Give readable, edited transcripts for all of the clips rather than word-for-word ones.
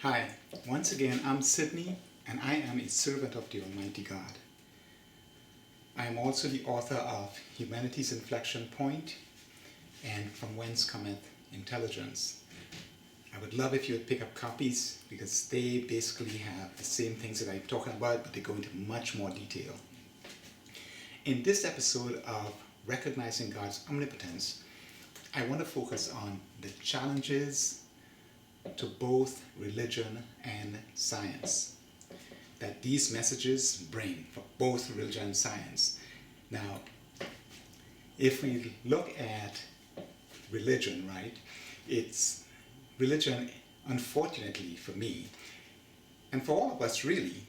Hi, once again I'm Sydney and I am a servant of the Almighty God. I am also the author of Humanity's Inflection Point and From Whence Cometh Intelligence. I would love if you would pick up copies because they basically have the same things that I'm talking about, but they go into much more detail. In this episode of Recognizing God's Omnipotence, I want to focus on the challenges to both religion and science that these messages bring for both religion and science. Now, if we look at religion, right, it's religion, unfortunately for me, and for all of us really,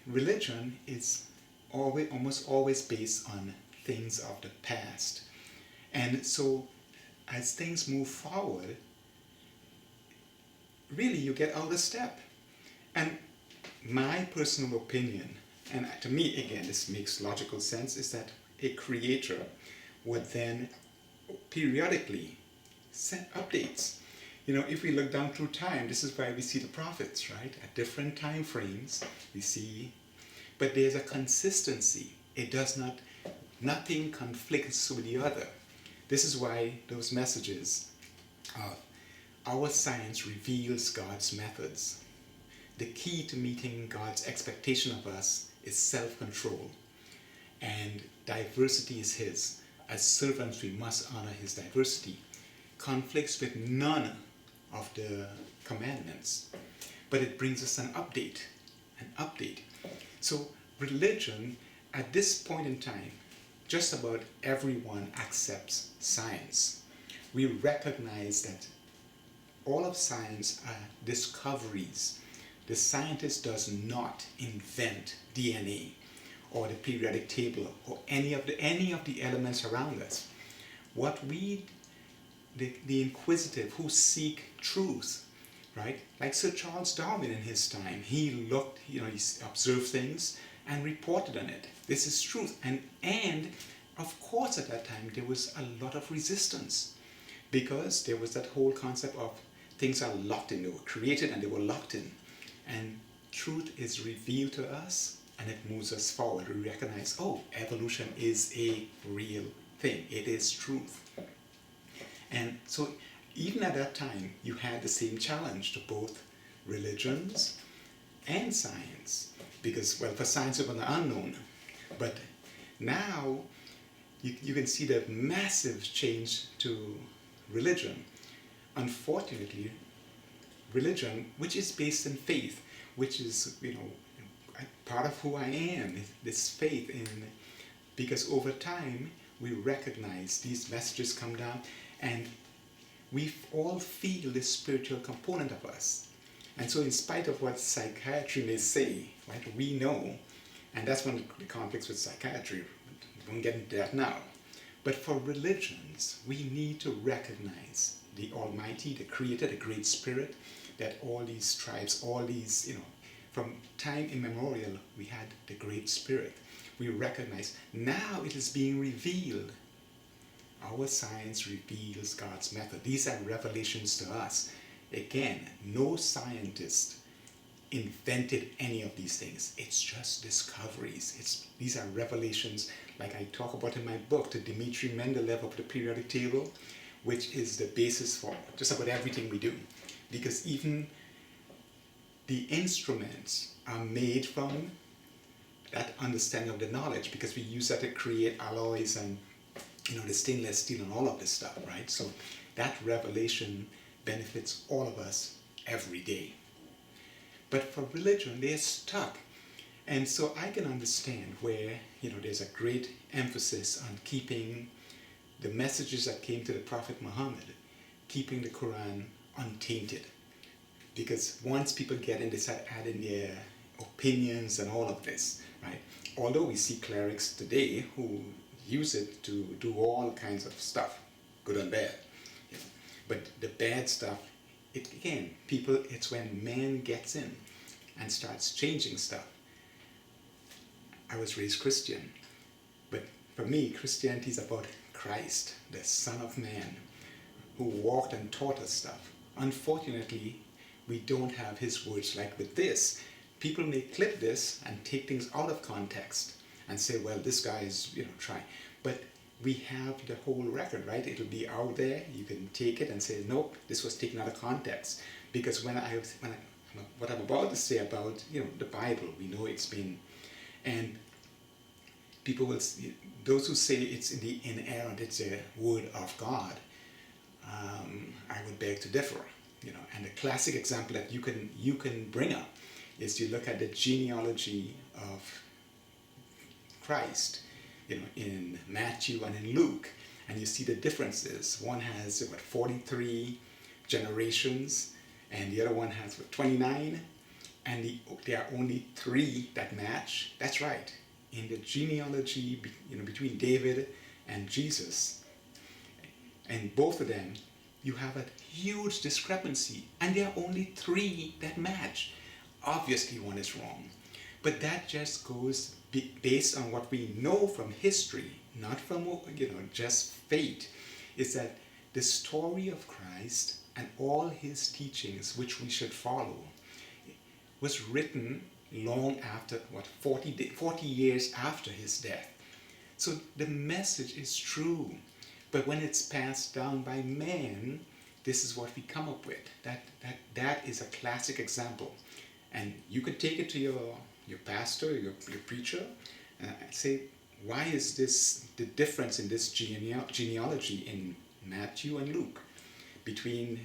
religion is almost always based on things of the past. And so as things move forward, really you get out of step. And my personal opinion, and to me again this makes logical sense, is that a creator would then periodically send updates. You know, if we look down through time, this is why we see the prophets, right? At different time frames we see, but there's a consistency. It does not, nothing conflicts with the other. This is why those messages of our science reveals God's methods. The key to meeting God's expectation of us is self-control, and diversity is His. As servants, we must honor His diversity. Conflicts with none of the commandments, but it brings us an update. So religion, at this point in time, just about everyone accepts science. We recognize that all of science are discoveries. The scientist does not invent DNA or the periodic table or any of the elements around us. What we, the inquisitive who seek truth, right? Like Sir Charles Darwin in his time, he looked, he observed things and reported on it. This is truth. And of course at that time there was a lot of resistance because there was that whole concept of things are locked in. They were created and they were locked in. And truth is revealed to us and it moves us forward. We recognize, oh, evolution is a real thing. It is truth. And so even at that time, you had the same challenge to both religions and science. Because, well, for science it was an unknown. But now you can see the massive change to religion. Unfortunately, religion, which is based in faith, which is, part of who I am, this faith in, because over time we recognize these messages come down and we all feel this spiritual component of us. And so in spite of what psychiatry may say, right, we know, and that's one of the conflicts with psychiatry, we won't get into that now. But for religions, we need to recognize the Almighty, the Creator, the Great Spirit, that all these tribes, all these, from time immemorial, we had the Great Spirit. We recognize now it is being revealed. Our science reveals God's method. These are revelations to us. Again, no scientist invented any of these things. It's just discoveries. These are revelations, like I talk about in my book, to Dmitri Mendeleev of the periodic table, which is the basis for just about everything we do. Because even the instruments are made from that understanding of the knowledge, because we use that to create alloys and the stainless steel and all of this stuff, right? So that revelation benefits all of us every day. But for religion, they're stuck. And so I can understand where, there's a great emphasis on keeping the messages that came to the Prophet Muhammad, keeping the Quran untainted. Because once people get in, they start adding their opinions and all of this, right? Although we see clerics today who use it to do all kinds of stuff, good and bad. But the bad stuff, it's when man gets in and starts changing stuff. I was raised Christian, but for me, Christianity is about Christ, the Son of Man, who walked and taught us stuff. Unfortunately, we don't have his words. Like with this, people may clip this and take things out of context and say, well, this guy is, trying. But we have the whole record, right? It'll be out there. You can take it and say, nope, this was taken out of context. Because what I'm about to say about, the Bible, we know it's been, and people will, those who say it's in the inerrant, it's a word of God, I would beg to differ. And the classic example that you can bring up is you look at the genealogy of Christ, in Matthew and in Luke, and you see the differences. One has 43 generations, and the other one has 29, and there are only 3 that match. That's right. In the genealogy, between David and Jesus, and both of them, you have a huge discrepancy, and there are only 3 that match. Obviously, one is wrong, but that just goes based on what we know from history, not from just fate. Is that the story of Christ and all his teachings, which we should follow, was written long after 40 years after his death. So the message is true, but when it's passed down by man, this is what we come up with. That is a classic example, and you could take it to your pastor, your preacher, and say, why is this the difference in this genealogy in Matthew and Luke between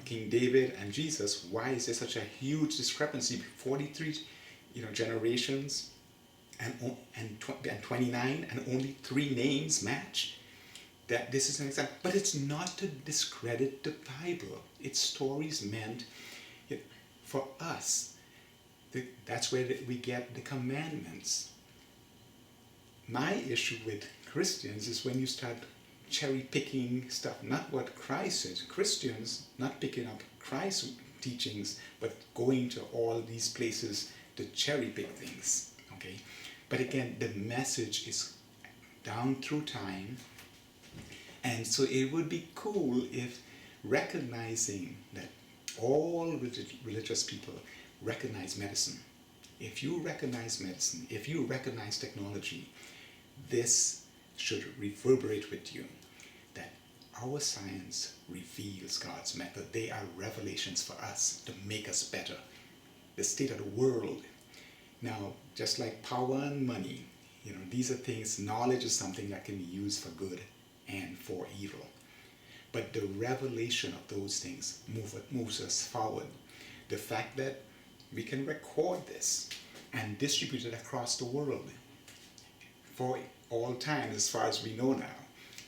King David and Jesus? Why is there such a huge discrepancy? 43 generations and 29, and only 3 names match. That this is an example, but it's not to discredit the Bible. It's stories meant for us. That's where we get the commandments. My issue with Christians is when you start cherry picking stuff, not what Christ says. Christians not picking up Christ's teachings, but going to all these places to cherry pick things. Okay, but again, the message is down through time, and so it would be cool if recognizing that all religious people recognize medicine. If you recognize medicine, if you recognize technology, this should reverberate with you that our science reveals God's method. They are revelations for us to make us better. The state of the world. Now, just like power and money, these are things, knowledge is something that can be used for good and for evil. But the revelation of those things moves us forward. The fact that we can record this and distribute it across the world for all time, as far as we know now.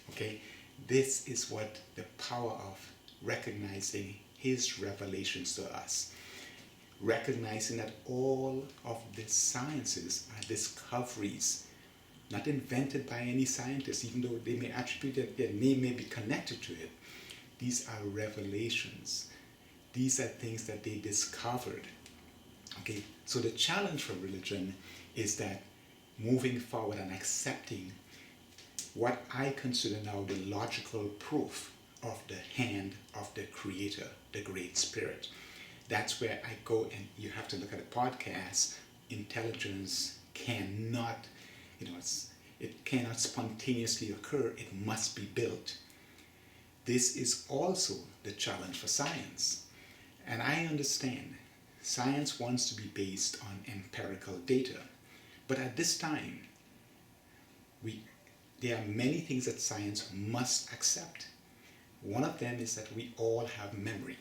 Okay, this is what the power of recognizing his revelations to us. Recognizing that all of the sciences are discoveries, not invented by any scientist, even though they may attribute that their name may be connected to it. These are revelations. These are things that they discovered. Okay, so the challenge for religion is that moving forward and accepting what I consider now the logical proof of the hand of the Creator, the Great Spirit. That's where I go, and you have to look at a podcast. Intelligence cannot, it cannot spontaneously occur. It must be built. This is also the challenge for science. And I understand science wants to be based on empirical data. But at this time, there are many things that science must accept. One of them is that we all have memory.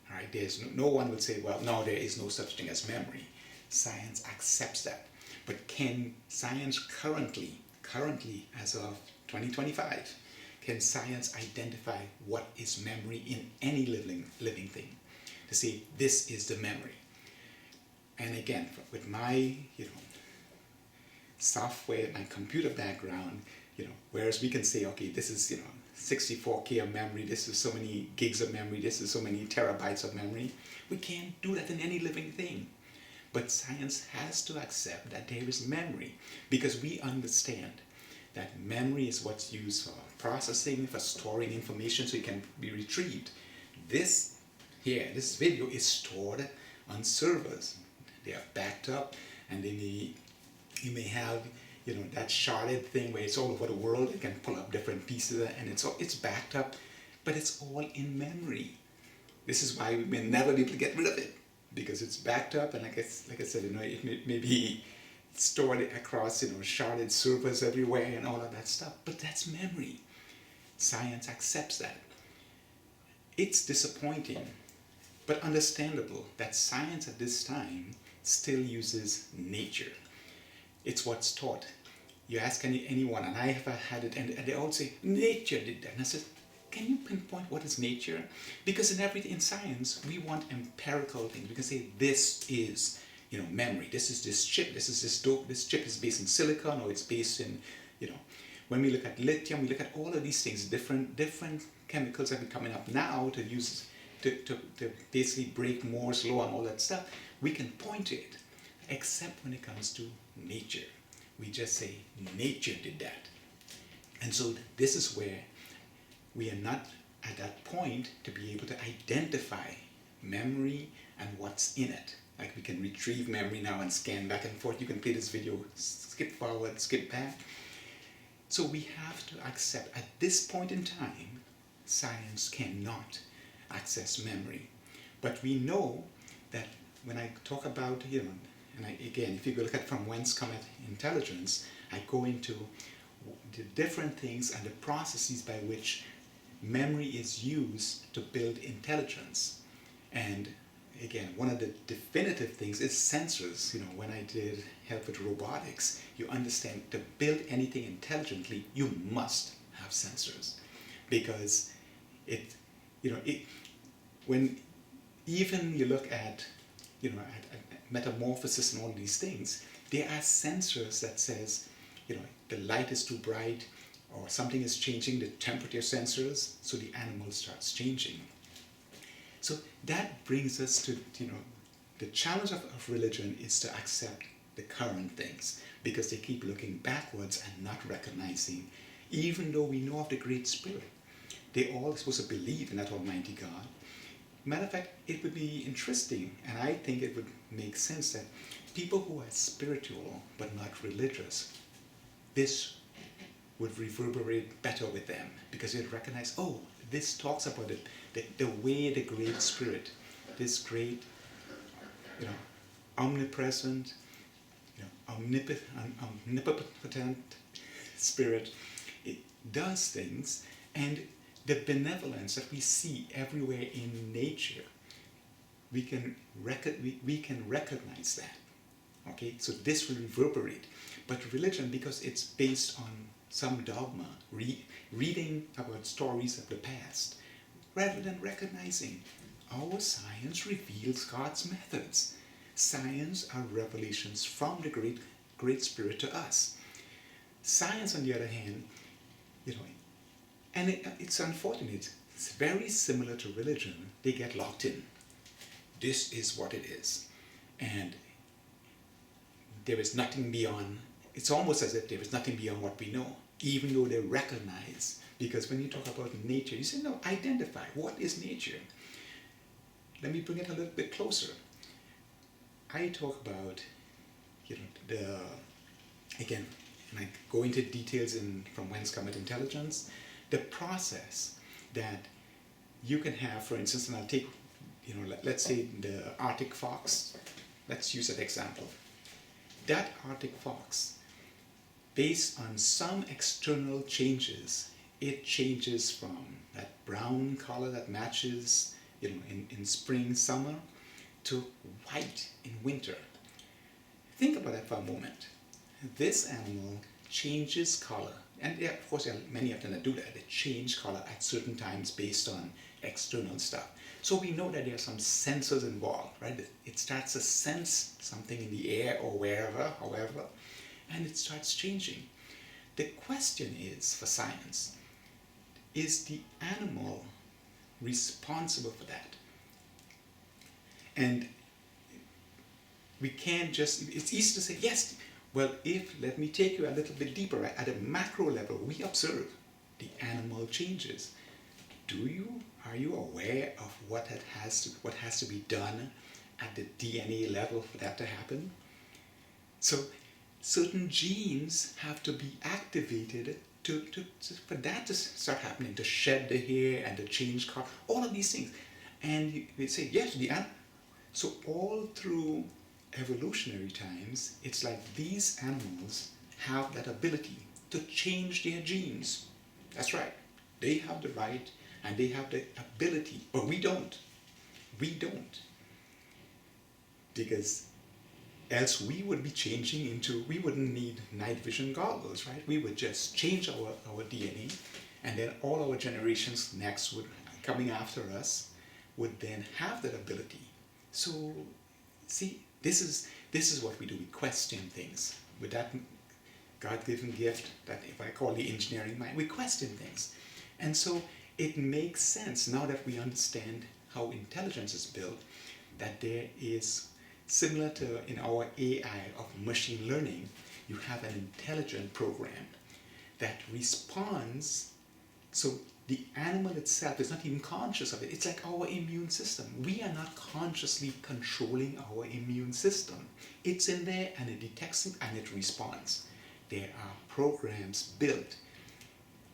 All right? There's no one would say, well, no, there is no such thing as memory. Science accepts that. But can science currently as of 2025, can science identify what is memory in any living thing? To say, this is the memory. And again, with my, software, my computer background, whereas we can say, okay, this is, 64K of memory, this is so many gigs of memory, this is so many terabytes of memory. We can't do that in any living thing. But science has to accept that there is memory, because we understand that memory is what's used for processing, for storing information so it can be retrieved. This here, this video is stored on servers. They are backed up, and you may have, that sharded thing where it's all over the world. You can pull up different pieces, and it's backed up, but it's all in memory. This is why we may never be able to get rid of it, because it's backed up, and like I said, it may be stored across, sharded servers everywhere and all of that stuff. But that's memory. Science accepts that. It's disappointing, but understandable that science at this time still uses nature. It's what's taught. You ask anyone, and I have had it, and they all say, nature did that. And I said, can you pinpoint what is nature? Because in science, we want empirical things. We can say, this is, memory. This is this chip. This is this dope. This chip is based in silicon, or it's based in, when we look at lithium, we look at all of these things, different chemicals that are coming up now to use to basically break Moore's law and all that stuff. We can point to it, except when it comes to nature. We just say, nature did that. And so this is where we are not at that point to be able to identify memory and what's in it. Like we can retrieve memory now and scan back and forth. You can play this video, skip forward, skip back. So we have to accept at this point in time, science cannot access memory. But we know that when I talk about, again, if you look at from whence cometh intelligence, I go into the different things and the processes by which memory is used to build intelligence. And again, one of the definitive things is sensors. When I did help with robotics, you understand to build anything intelligently, you must have sensors, because when even you look at, at metamorphosis and all these things, there are sensors that says, the light is too bright, or something is changing, the temperature sensors, so the animal starts changing. So that brings us to, the challenge of religion is to accept the current things, because they keep looking backwards and not recognizing, even though we know of the Great Spirit, they're all supposed to believe in that Almighty God. Matter of fact, it would be interesting, and I think it would make sense that people who are spiritual but not religious, this would reverberate better with them, because they'd recognize, oh, this talks about the way the Great Spirit, this great, omnipresent, omnipotent Spirit, it does things, and the benevolence that we see everywhere in nature, we can recognize that. Okay, so this will reverberate. But religion, because it's based on some dogma, reading about stories of the past, rather than recognizing our science reveals God's methods. Science are revelations from the Great Spirit to us. Science, on the other hand, and it's unfortunate, it's very similar to religion. They get locked in. This is what it is. And there is nothing beyond, it's almost as if there is nothing beyond what we know, even though they recognize. Because when you talk about nature, you say, no, identify. What is nature? Let me bring it a little bit closer. I talk about, again, and I go into details from whence cometh intelligence, the process that you can have, for instance, and I'll take, let's say the Arctic fox. Let's use that example. That Arctic fox, based on some external changes, it changes from that brown color that matches, in spring, summer, to white in winter. Think about that for a moment. This animal changes color, and of course there are many of them that do that. They change color at certain times based on external stuff. So we know that there are some sensors involved, right? It starts to sense something in the air or wherever, however, and it starts changing. The question is, for science, is the animal responsible for that? And we can't just, it's easy to say, yes, well, let me take you a little bit deeper. At a macro level, we observe the animal changes. are you aware of what has to be done at the DNA level for that to happen? So certain genes have to be activated for that to start happening, to shed the hair and to change color, all of these things. And we say, yes, so all through evolutionary times, it's like these animals have that ability to change their genes. That's right. They have the right and they have the ability, but we don't. We don't. Because else we would be changing into, we wouldn't need night vision goggles, right? We would just change our DNA, and then all our generations next coming after us would then have that ability. So see, this is what we do. We question things with that God-given gift that, if I call the engineering mind, we question things. And so it makes sense now that we understand how intelligence is built, that there is, similar to in our AI of machine learning, you have an intelligent program that responds. So the animal itself is not even conscious of it. It's like our immune system. We are not consciously controlling our immune system. It's in there and it detects it and it responds. There are programs built,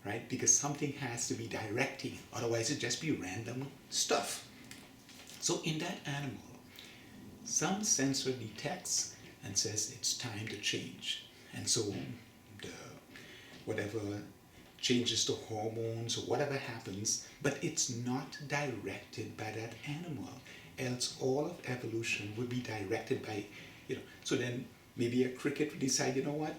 right? Because something has to be directing, otherwise it'd just be random stuff. So in that animal, some sensor detects and says it's time to change. And so whatever changes to hormones or whatever happens, but it's not directed by that animal. Else all of evolution would be directed by, so then maybe a cricket would decide, you know what,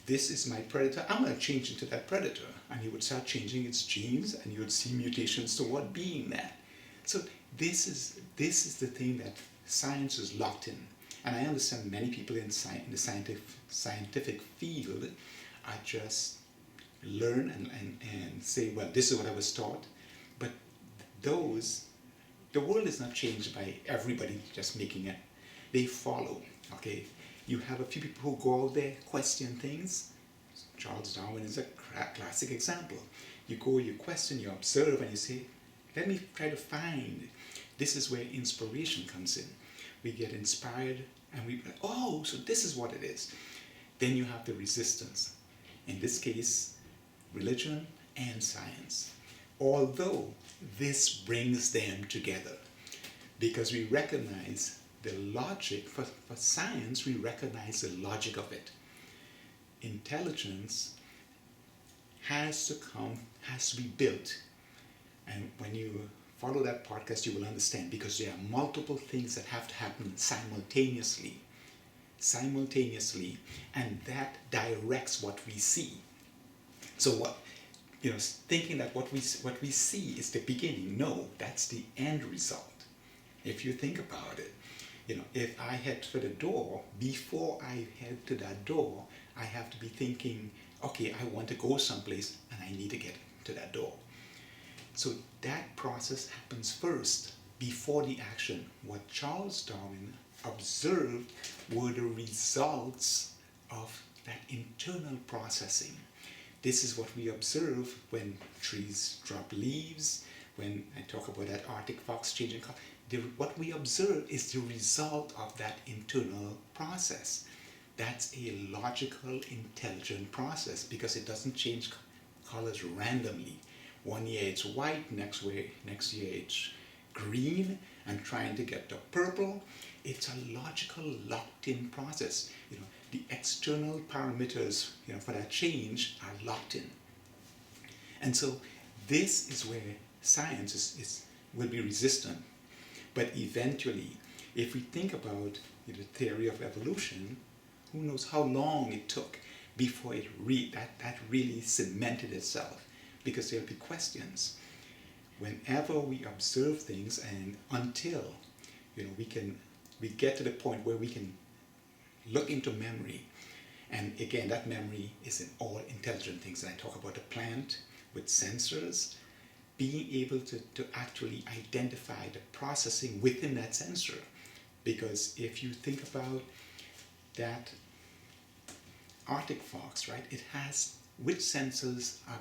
this is my predator, I'm going to change into that predator. And he would start changing its genes and you would see mutations toward being that. So this is the thing that science is locked in. And I understand many people in the scientific field are just learn and say, well, this is what I was taught. But the world is not changed by everybody just making it. They follow, okay? You have a few people who go out there, question things. Charles Darwin is a classic example. You go, you question, you observe, and you say, let me try to find. This is where inspiration comes in. We get inspired and we, so this is what it is. Then you have the resistance. In this case, religion and science. Although this brings them together, because we recognize the logic, for science we recognize the logic of it. Intelligence has to be built. And when you follow that podcast, you will understand, because there are multiple things that have to happen simultaneously, and that directs what we see. So thinking that what we see is the beginning, no, that's the end result. If you think about it, if I head for the door, before I head to that door, I have to be thinking, okay, I want to go someplace and I need to get to that door. So that process happens first, before the action. What Charles Darwin observed were the results of that internal processing. This is what we observe when trees drop leaves, when I talk about that Arctic fox changing color. What we observe is the result of that internal process. That's a logical, intelligent process, because it doesn't change colors randomly. One year it's white, next year it's green, and trying to get to purple. It's a logical, locked-in process. The external parameters, for that change are locked in. And so this is where science will be resistant. But eventually, if we think about the theory of evolution, who knows how long it took before that really cemented itself, because there'll be questions. Whenever we observe things, and until we get to the point where we can look into memory, and again, that memory is in all intelligent things. And I talk about the plant with sensors, being able to actually identify the processing within that sensor. Because if you think about that Arctic fox, right, it has which sensors are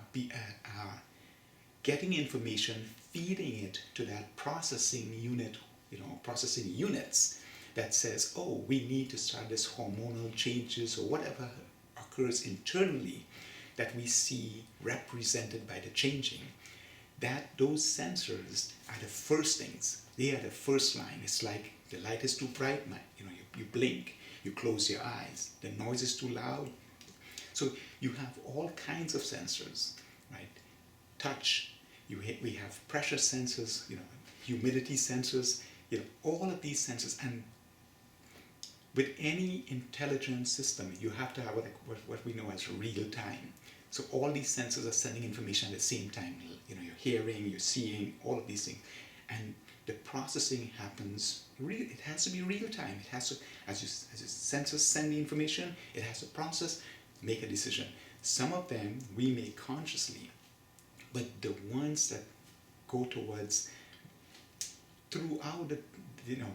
getting information, feeding it to that processing unit, processing units that says, oh, we need to start this hormonal changes or whatever occurs internally that we see represented by the changing. That those sensors are the first things. They are the first line. It's like the light is too bright, you blink, you close your eyes. The noise is too loud. So you have all kinds of sensors, right? Touch. We have pressure sensors, humidity sensors, all of these sensors. And with any intelligent system, you have to have what we know as real time. So all these sensors are sending information at the same time. You're hearing, you're seeing, all of these things. And the processing happens, it has to be real time. It has to, as your sensors send the information, it has to process, make a decision. Some of them we make consciously, but the ones that go towards, throughout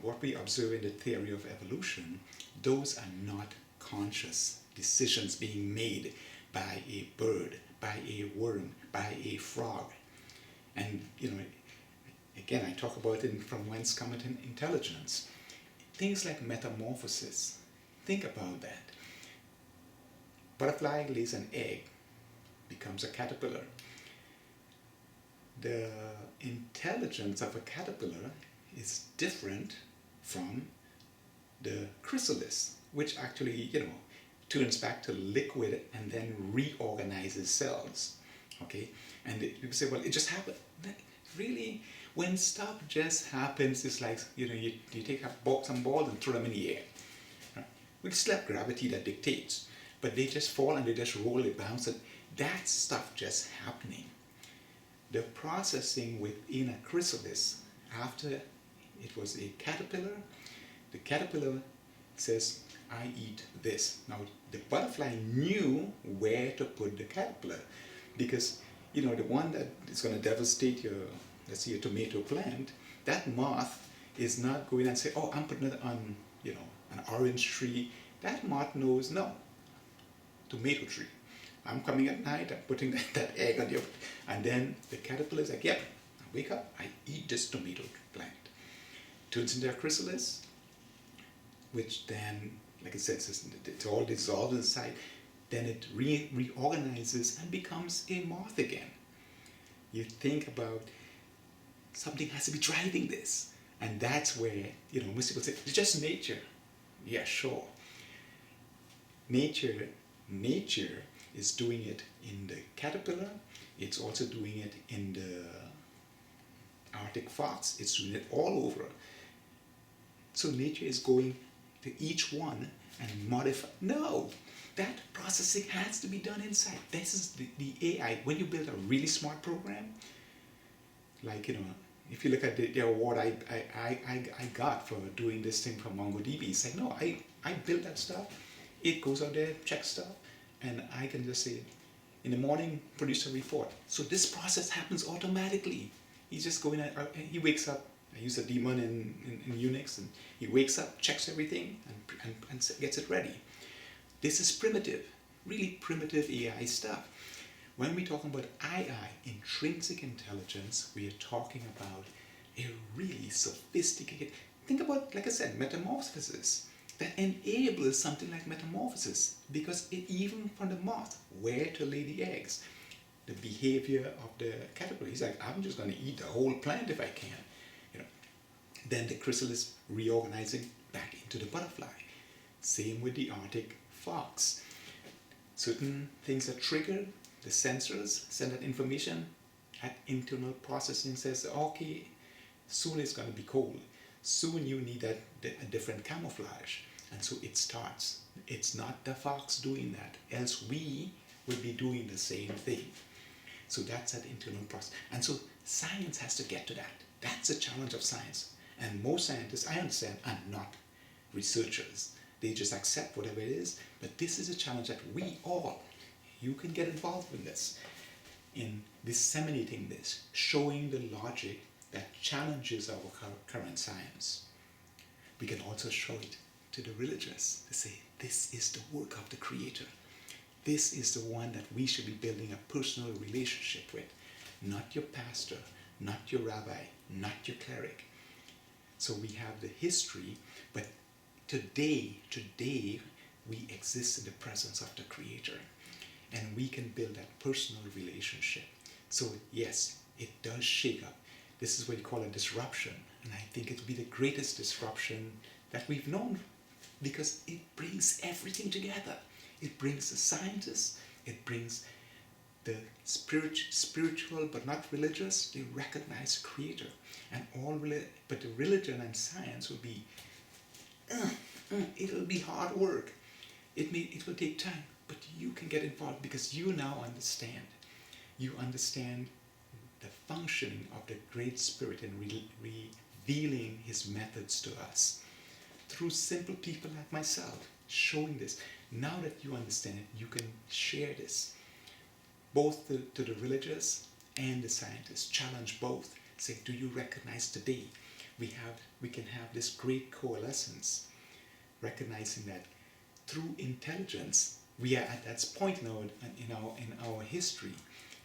what we observe in the theory of evolution, those are not conscious decisions being made by a bird, by a worm, by a frog. And again, I talk about it from whence cometh intelligence. Things like metamorphosis. Think about that. Butterfly lays an egg, becomes a caterpillar. The intelligence of a caterpillar is different from the chrysalis, which actually, turns back to liquid and then reorganizes cells. Okay? And people say, well, it just happened. Really, when stuff just happens, it's like, you take some balls and throw them in the air. Right? We still have gravity that dictates, but they just fall and they just roll, they bounce, and that stuff just happening. The processing within a chrysalis, after it was a caterpillar, the caterpillar says, I eat this. Now, the butterfly knew where to put the caterpillar, because, the one that is going to devastate let's say, your tomato plant, that moth is not going and say, oh, I'm putting it on, an orange tree. That moth knows, no, tomato tree. I'm coming at night, I'm putting that egg on and then the caterpillar is like, yep, I wake up, I eat this tomato plant. Turns into a chrysalis, which then, like I said, it's all dissolved inside. Then it reorganizes and becomes a moth again. You think about something has to be driving this. And that's where, most people say, it's just nature. Yeah, sure. Nature is doing it in the caterpillar. It's also doing it in the Arctic fox. It's doing it all over. So nature is going to each one and modify. No, that processing has to be done inside. This is the AI. When you build a really smart program, like, if you look at the award I got for doing this thing from MongoDB, it's like, no, I built that stuff. It goes out there, checks stuff, and I can just say, in the morning, produce a report. So this process happens automatically. He's just going, he wakes up. I use a daemon in Unix, and he wakes up, checks everything, and gets it ready. This is primitive, really primitive AI stuff. When we talk about II, intrinsic intelligence, we are talking about a really sophisticated, think about, like I said, metamorphosis. That enables something like metamorphosis, because even from the moth, where to lay the eggs, the behavior of the caterpillar. He's like, I'm just going to eat the whole plant if I can. Then the chrysalis reorganizing back into the butterfly. Same with the Arctic fox. Certain things are triggered, the sensors send that information, that internal processing says, okay, soon it's going to be cold. Soon you need a different camouflage. And so it starts. It's not the fox doing that, else we will be doing the same thing. So that's that internal process. And so science has to get to that. That's the challenge of science. And most scientists, I understand, are not researchers. They just accept whatever it is. But this is a challenge that we all, you can get involved in this, in disseminating this, showing the logic that challenges our current science. We can also show it to the religious to say, this is the work of the Creator. This is the one that we should be building a personal relationship with. not your pastor, not your rabbi, not your cleric. So we have the history, but today, we exist in the presence of the Creator, and we can build that personal relationship. So yes, it does shake up. This is what you call a disruption, and I think it'll be the greatest disruption that we've known, because it brings everything together. It brings the scientists, it brings the spiritual but not religious. They recognize the Creator, and but the religion and science will be, it'll be hard work. It will take time, but you can get involved because you now understand. You understand the functioning of the Great Spirit and revealing His methods to us through simple people like myself, showing this. Now that you understand it, you can share this both to the religious and the scientists. Challenge both. Say, do you recognize today we can have this great coalescence, recognizing that through intelligence we are at that point now in our history,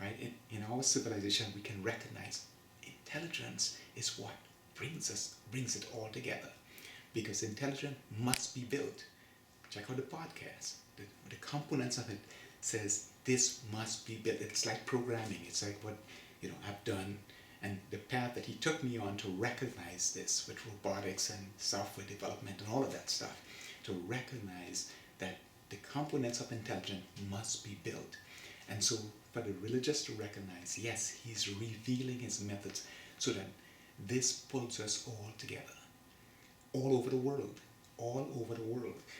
right? In our civilization, we can recognize intelligence is what brings it all together, because intelligence must be built. Check out the podcast. The components of it says this must be built. It's like programming. It's like what I've done, and the path that he took me on to recognize this with robotics and software development and all of that stuff, to recognize that the components of intelligence must be built. And so for the religious to recognize, yes, he's revealing his methods so that this pulls us all together, all over the world.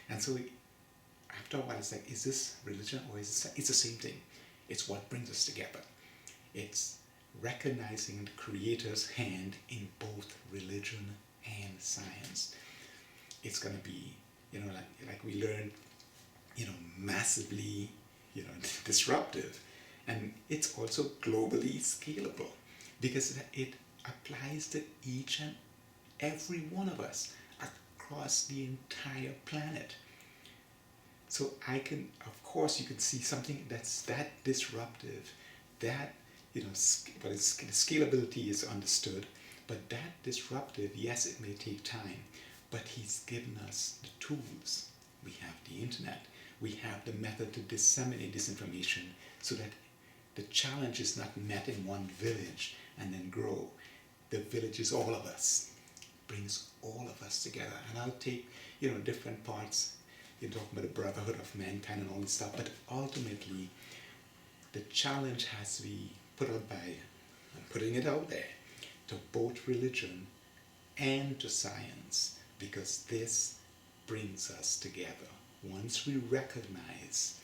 And so after a while, it's like, is this religion or it's the same thing? It's what brings us together. It's recognizing the Creator's hand in both religion and science. It's going to be, like we learned, massively, disruptive. And it's also globally scalable, because it applies to each and every one of us across the entire planet. So of course, you can see something that's that disruptive, that, but the scalability is understood, but that disruptive, yes, it may take time, but he's given us the tools. We have the internet. We have the method to disseminate this information so that the challenge is not met in one village and then grow. The village is all of us. Brings all of us together. And I'll take, different parts. You're talking about the brotherhood of mankind and all this stuff, but ultimately, the challenge has to be put out by, I'm putting it out there, to both religion and to science, because this brings us together. Once we recognize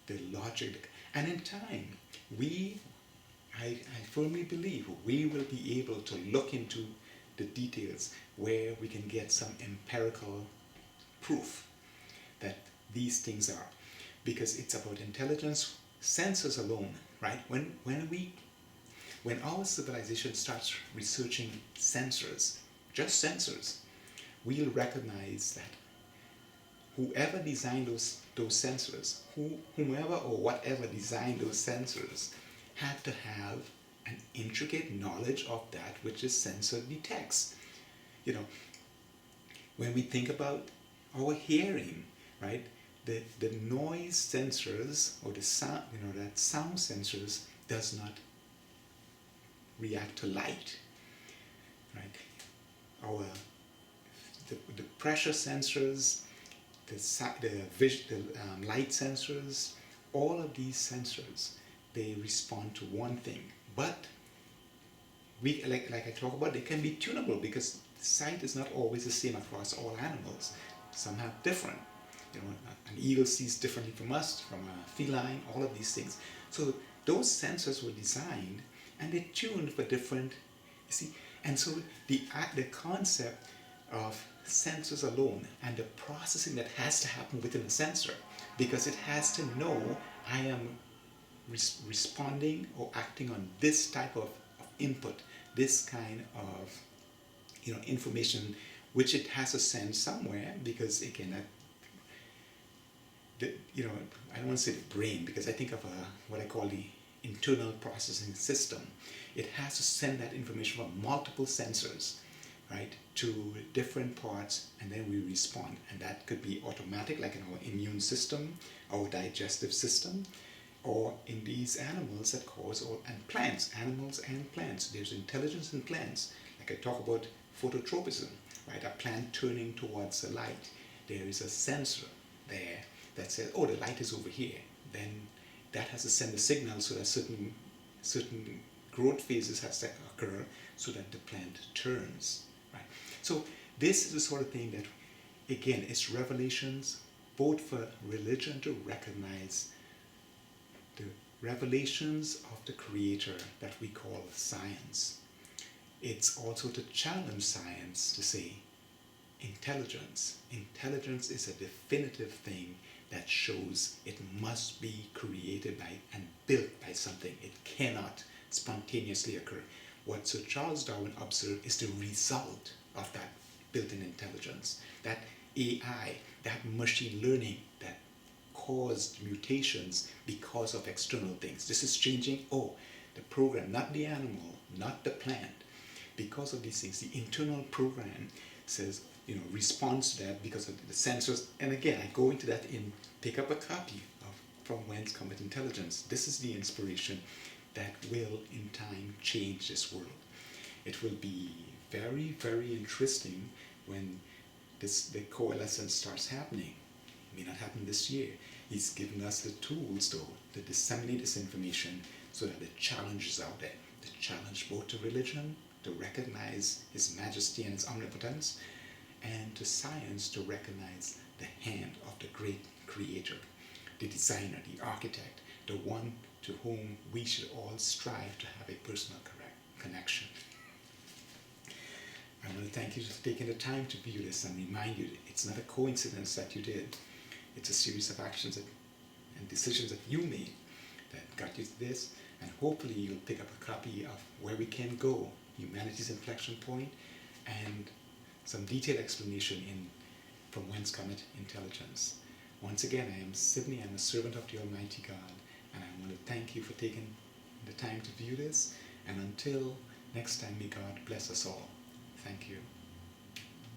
the logic, and in time, I firmly believe we will be able to look into the details where we can get some empirical proof that these things are, because it's about intelligence. Sensors alone, right? When our civilization starts researching sensors, just sensors, we'll recognize that whoever designed those sensors, whomever or whatever designed those sensors, had to have an intricate knowledge of that which the sensor detects. When we think about our hearing, right? The noise sensors, or the sound, that sound sensors does not react to light, right? The pressure sensors, the light sensors, all of these sensors, they respond to one thing. But we, like I talk about, they can be tunable, because sight is not always the same across all animals. Some have different. An eagle sees differently from us, from a feline, all of these things. So those sensors were designed and they're tuned for different, and so the concept of sensors alone and the processing that has to happen within the sensor, because it has to know I am responding or acting on this type of input, this kind of information, which it has to send somewhere, because it cannot. I don't want to say the brain, because I think of what I call the internal processing system. It has to send that information from multiple sensors, right, to different parts, and then we respond. And that could be automatic, like in our immune system, our digestive system, or in these animals that cause, or and plants, animals and plants. There's intelligence in plants. Like I talk about phototropism, right? A plant turning towards the light. There is a sensor there that says, oh, the light is over here. Then that has to send a signal so that certain growth phases has to occur so that the plant turns, right? So this is the sort of thing that, again, it's revelations both for religion to recognize the revelations of the Creator that we call science. It's also to challenge science to say intelligence. Intelligence is a definitive thing that shows it must be created by and built by something. It cannot spontaneously occur. What Sir Charles Darwin observed is the result of that built-in intelligence, that AI, that machine learning that caused mutations because of external things. This is changing, the program, not the animal, not the plant. Because of these things, the internal program says, responds to that because of the sensors. And again, I go into that in pick up a copy of From Whence Cometh Intelligence. This is the inspiration that will in time change this world. It will be very, very interesting when the coalescence starts happening. It may not happen this year. He's given us the tools, though, to disseminate this information so that the challenge is out there. The challenge both to religion, to recognize His majesty and His omnipotence, and to science to recognize the hand of the great Creator, the designer, the architect, the one to whom we should all strive to have a personal connection. I want to thank you for taking the time to view this and remind you that it's not a coincidence that you did. It's a series of actions and decisions that you made that got you to this, and hopefully you'll pick up a copy of Where We Can Go, Humanity's Inflection Point, and some detailed explanation in From Whence Cometh Intelligence. Once again, I am Sydney. I'm a servant of the Almighty God, and I want to thank you for taking the time to view this. And until next time, may God bless us all. Thank you.